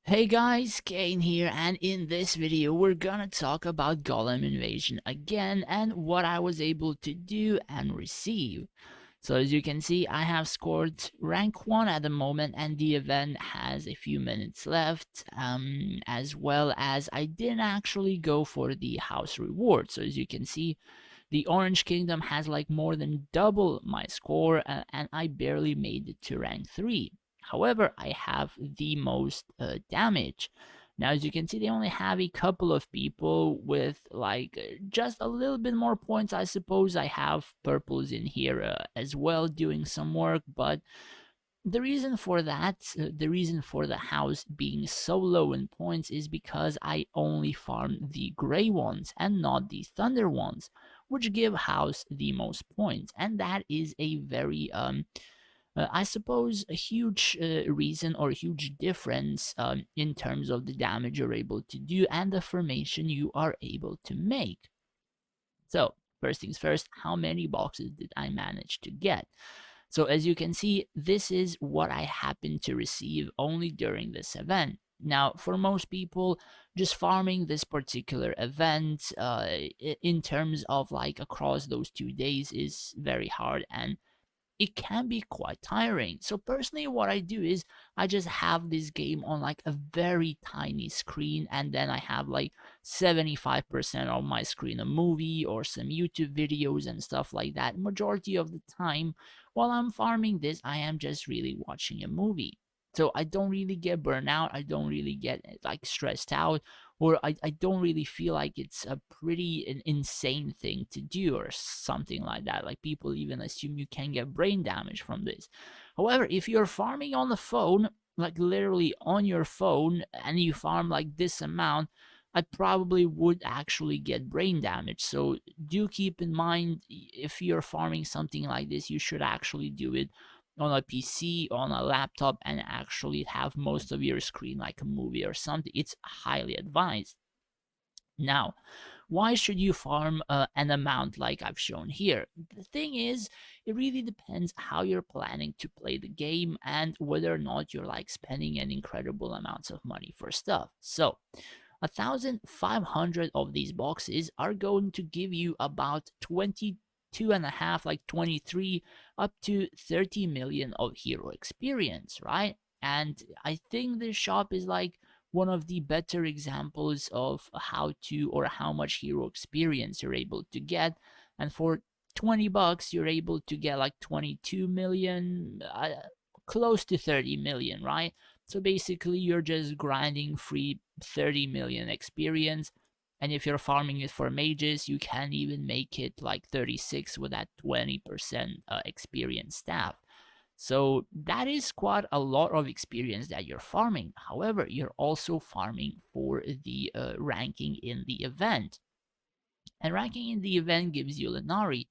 Hey guys, Kane here, and in this video we're gonna talk about Golem Invasion again and what I was able to do and receive. So as you can see, I have scored rank 1 at the moment and the event has a few minutes left, as well as I didn't actually go for the house reward. So as you can see, the Orange Kingdom has like more than double my score, and I barely made it to rank 3. However, I have the most damage. Now, as you can see, they only have a couple of people with like just a little bit more points. I suppose I have purples in here as well doing some work, but the reason for that, the reason for the house being so low in points is because I only farm the gray ones and not the thunder ones, which give house the most points. And that is a very, I suppose, a huge reason or a huge difference in terms of the damage you're able to do and the formation you are able to make. So, first things first, how many boxes did I manage to get? So as you can see, this is what I happened to receive only during this event. Now, for most people, just farming this particular event in terms of like across those 2 days is very hard and it can be quite tiring. So personally, what I do is I just have this game on like a very tiny screen, and then I have like 75% of my screen a movie or some YouTube videos and stuff like that. Majority of the time while I'm farming this, I am just really watching a movie. So I don't really get burnout, I don't really get like stressed out, or I don't really feel like it's a pretty insane thing to do or something like that. Like people even assume you can get brain damage from this. However, if you're farming on the phone, like literally on your phone, and you farm like this amount, I probably would actually get brain damage. So do keep in mind, if you're farming something like this, you should actually do it on a PC, on a laptop, and actually have most of your screen like a movie or something. It's highly advised. Now, why should you farm an amount like I've shown here? The thing is, it really depends how you're planning to play the game and whether or not you're like spending an incredible amounts of money for stuff. So, 1,500 of these boxes are going to give you about 22 and a half, like 23 up to 30 million of hero experience, right? And I think this shop is like one of the better examples of how to or how much hero experience you're able to get. And for 20 bucks, you're able to get like 22 million, close to 30 million, right? So basically, you're just grinding free 30 million experience. And if you're farming it for mages, you can even make it like 36 with that 20% experience staff. So that is quite a lot of experience that you're farming. However, you're also farming for the ranking in the event. And ranking in the event gives you Lenari,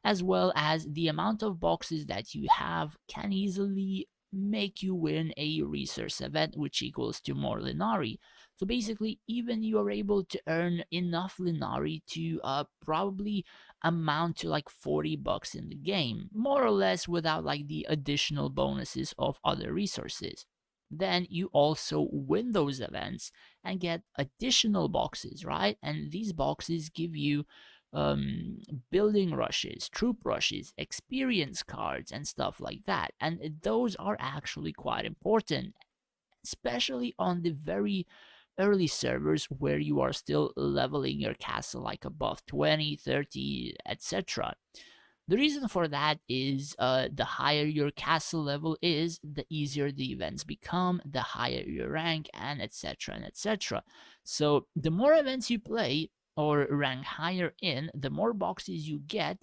as well as the amount of boxes that you have can easily make you win a resource event, which equals to more Lenari. So basically, even you are able to earn enough Lenari to probably amount to like 40 bucks in the game, more or less, without like the additional bonuses of other resources. Then you also win those events and get additional boxes, right? And these boxes give you um, building rushes, troop rushes, experience cards, and stuff like that. And those are actually quite important, especially on the very early servers where you are still leveling your castle like above 20, 30, etc. The reason for that is the higher your castle level is, the easier the events become, the higher your rank, and etc. and etc. So the more events you play or rank higher in, the more boxes you get,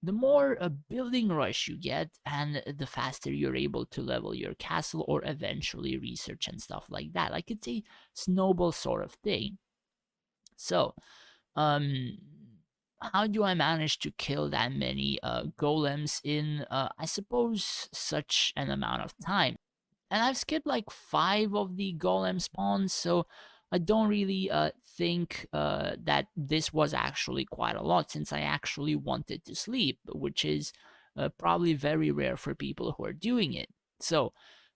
the more building rush you get, and the faster you're able to level your castle or eventually research and stuff like that. Like it's a snowball sort of thing. So, um, how do I manage to kill that many golems in, I suppose, such an amount of time? And I've skipped like 5 of the golem spawns, so I don't really think that this was actually quite a lot, since I actually wanted to sleep, which is probably very rare for people who are doing it. So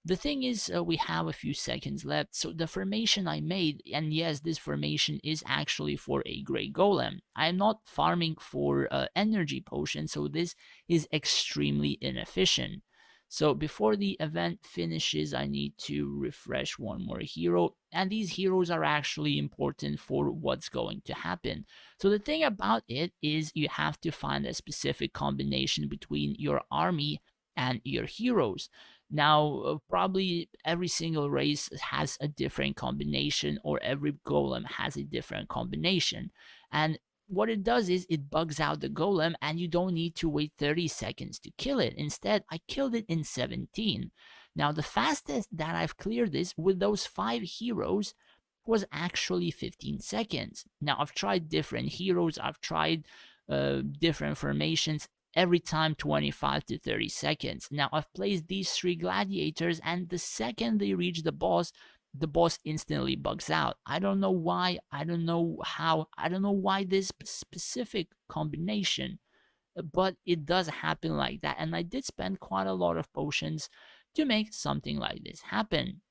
The thing is, we have a few seconds left, so the formation I made, and yes, this formation is actually for a Grey Golem. I am not farming for energy potion, so this is extremely inefficient. So before the event finishes, I need to refresh one more hero, and these heroes are actually important for what's going to happen. So the thing about it is you have to find a specific combination between your army and your heroes. Now, probably every single race has a different combination, or every golem has a different combination. And what it does is it bugs out the golem, and you don't need to wait 30 seconds to kill it. Instead, I killed it in 17. Now, the fastest that I've cleared this with those 5 heroes was actually 15 seconds. Now, I've tried different heroes, I've tried different formations, every time 25 to 30 seconds. Now, I've placed these 3 gladiators, and the second they reach the boss instantly bugs out. I don't know why, I don't know how, I don't know why this specific combination, but it does happen like that. And I did spend quite a lot of potions to make something like this happen.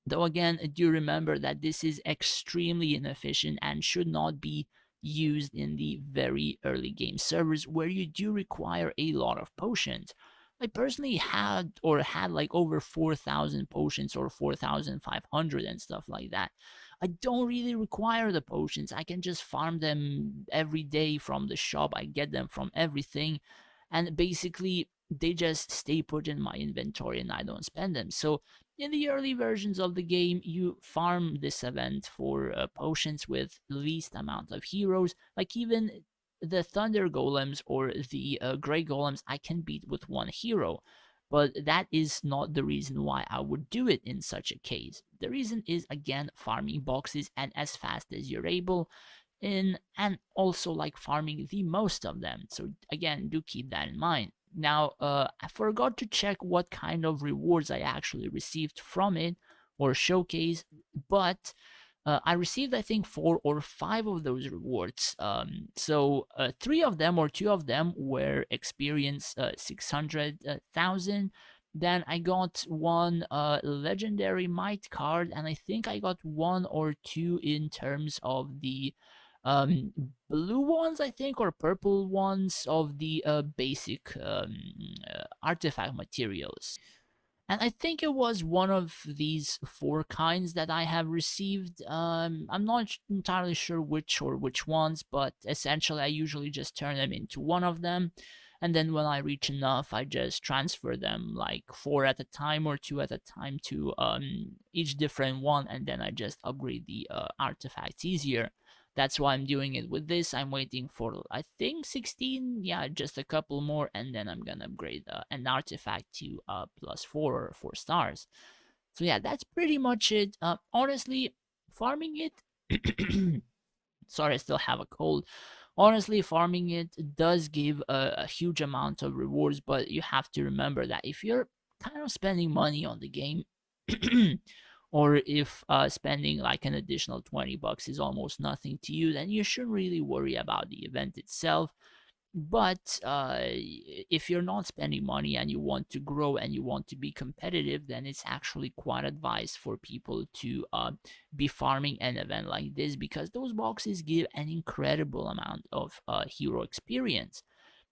Though again, do remember that this is extremely inefficient and should not be used in the very early game servers where you do require a lot of potions. I personally had like over 4,000 potions, or 4,500 and stuff like that. I don't really require the potions. I can just farm them every day from the shop. I get them from everything, and basically they just stay put in my inventory and I don't spend them. So in the early versions of the game, you farm this event for potions with least amount of heroes. Like even the Thunder Golems or the Grey Golems, I can beat with one hero. But that is not the reason why I would do it in such a case. The reason is, again, farming boxes and as fast as you're able, and also like farming the most of them. So again, do keep that in mind. Now, I forgot to check what kind of rewards I actually received from it or showcase, but I received, I think, 4 or 5 of those rewards. So 3 of them or 2 of them were experience 600,000. Then I got one legendary might card, and I think I got 1 or 2 in terms of the um, blue ones, I think, or purple ones of the basic artifact materials. And I think it was one of these 4 kinds that I have received. I'm not entirely sure which ones, but essentially I usually just turn them into one of them. And then when I reach enough, I just transfer them like 4 at a time or 2 at a time to each different one, and then I just upgrade the artifacts easier. That's why I'm doing it with this. I'm waiting for, I think, 16. Yeah, just a couple more, and then I'm gonna upgrade an artifact to +4 or 4 stars. So yeah, that's pretty much it. Honestly, farming it. Sorry, I still have a cold. Honestly, farming it does give a huge amount of rewards, but you have to remember that if you're kind of spending money on the game, or if spending like an additional 20 bucks is almost nothing to you, then you shouldn't really worry about the event itself. But if you're not spending money and you want to grow and you want to be competitive, then it's actually quite advised for people to be farming an event like this, because those boxes give an incredible amount of hero experience.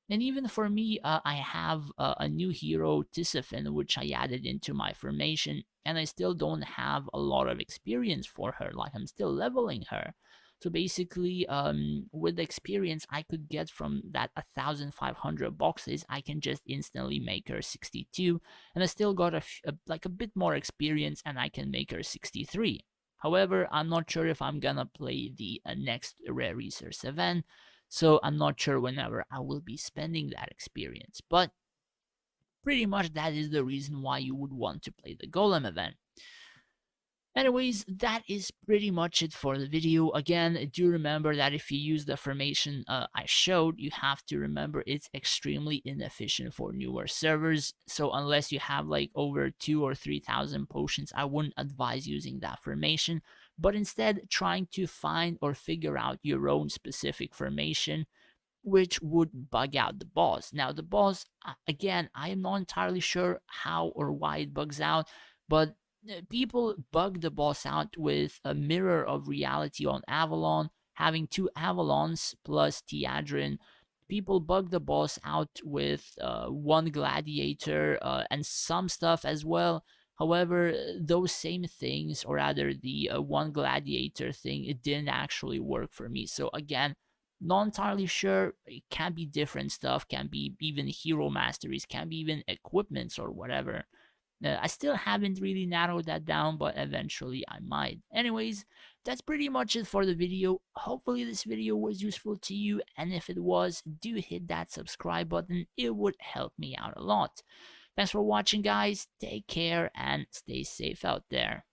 And even for me, I have a new hero, Tisafin, which I added into my formation, and I still don't have a lot of experience for her. Like, I'm still leveling her. So basically, with the experience I could get from that 1,500 boxes, I can just instantly make her 62, and I still got like a bit more experience, and I can make her 63. However, I'm not sure if I'm gonna play the next Rare Resource event, so I'm not sure whenever I will be spending that experience. But pretty much that is the reason why you would want to play the Golem event. Anyways, that is pretty much it for the video. Again, do remember that if you use the formation I showed, you have to remember it's extremely inefficient for newer servers. So unless you have like over 2 or 3,000 potions, I wouldn't advise using that formation, but instead trying to find or figure out your own specific formation which would bug out the boss. Now, the boss, again, I am not entirely sure how or why it bugs out, but people bug the boss out with a mirror of reality on Avalon, having two Avalons plus Theadrin. People bug the boss out with one gladiator and some stuff as well. However, those same things, or rather the one gladiator thing, it didn't actually work for me. So again, not entirely sure. It can be different stuff, can be even hero masteries, can be even equipments or whatever. I still haven't really narrowed that down, but eventually I might. Anyways, that's pretty much it for the video. Hopefully this video was useful to you, and if it was, do hit that subscribe button. It would help me out a lot. Thanks for watching, guys. Take care and stay safe out there.